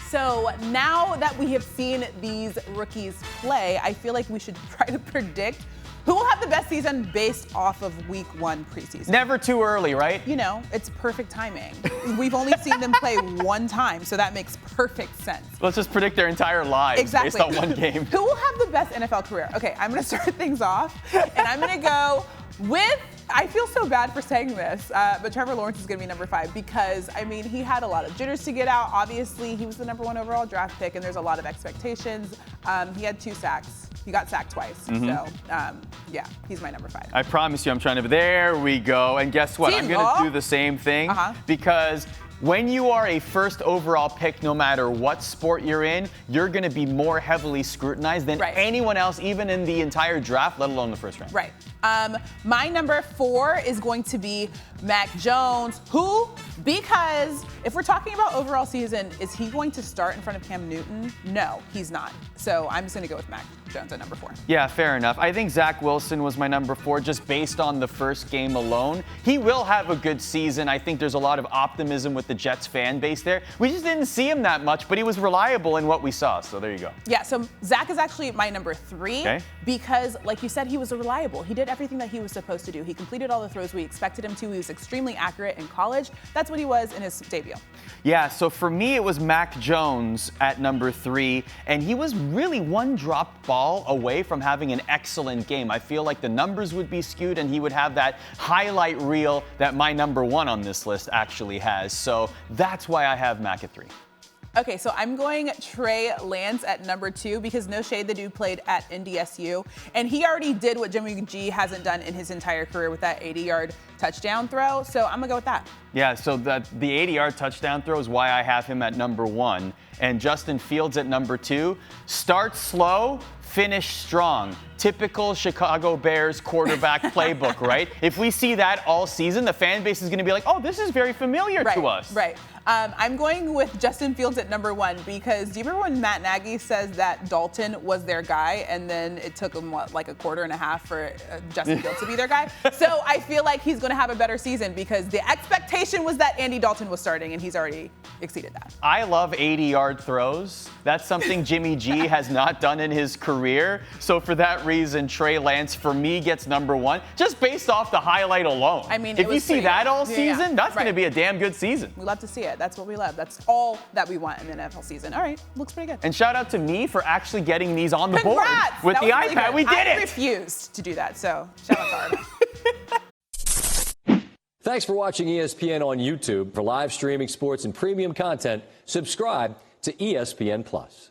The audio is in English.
So now that we have seen these rookies play, I feel like we should try to predict who will have the best season based off of week 1 preseason. Never too early, right? You know, it's perfect timing. We've only seen them play one time, so that makes perfect sense. Let's just predict their entire lives based on one game. Who will have the best NFL career? Okay, I'm going to start things off, and I'm going to go with, I feel so bad for saying this, but Trevor Lawrence is going to be number 5 because, I mean, he had a lot of jitters to get out. Obviously, he was the number 1 overall draft pick, and there's a lot of expectations. He had 2 sacks. He got sacked twice. So, yeah, he's my number 5. I promise you I'm trying to. There we go. And guess what? I'm going to do the same thing because when you are a first overall pick, no matter what sport you're in, you're going to be more heavily scrutinized than anyone else, even in the entire draft, let alone the first round. Right. My number 4 is going to be Mac Jones. Who? Because if we're talking about overall season, is he going to start in front of Cam Newton? No, he's not. So I'm just going to go with Mac Jones at number 4. Yeah, fair enough. I think Zach Wilson was my number 4 just based on the first game alone. He will have a good season. I think there's a lot of optimism with the Jets fan base there. We just didn't see him that much, but he was reliable in what we saw. So there you go. Yeah, so Zach is actually my number 3 because, like you said, he was reliable. He did everything that he was supposed to do. He completed all the throws we expected him to. He was extremely accurate in college. That's what he was in his debut. Yeah, so for me, it was Mac Jones at number 3, and he was really one dropped ball away from having an excellent game. I feel like the numbers would be skewed, and he would have that highlight reel that my number 1 on this list actually has. So that's why I have Mac at 3. Okay, so I'm going Trey Lance at number 2 because no shade, the dude played at NDSU, and he already did what Jimmy G hasn't done in his entire career with that 80-yard touchdown throw, so I'm going to go with that. Yeah, so the 80-yard touchdown throw is why I have him at number 1, and Justin Fields at number 2. Start slow, finish strong. Typical Chicago Bears quarterback playbook, right? If we see that all season, the fan base is going to be like, oh, this is very familiar to us. Right. I'm going with Justin Fields at number 1 because do you remember when Matt Nagy says that Dalton was their guy and then it took him, like a quarter and a half for Justin Fields to be their guy? So I feel like he's going to have a better season because the expectation was that Andy Dalton was starting and he's already exceeded that. I love 80-yard throws. That's something Jimmy G has not done in his career. So for that reason, Trey Lance, for me, gets number 1, just based off the highlight alone. I mean, if you see that all season, that's going to be a damn good season. We love to see it. That's what we love. That's all that we want in the NFL season. All right, looks pretty good. And shout out to me for actually getting these on the Congrats! board with the really iPad. Good. We did it. I refused to do that, so shout out to Arda. Thanks for watching ESPN on YouTube. For live streaming sports and premium content, subscribe to ESPN+.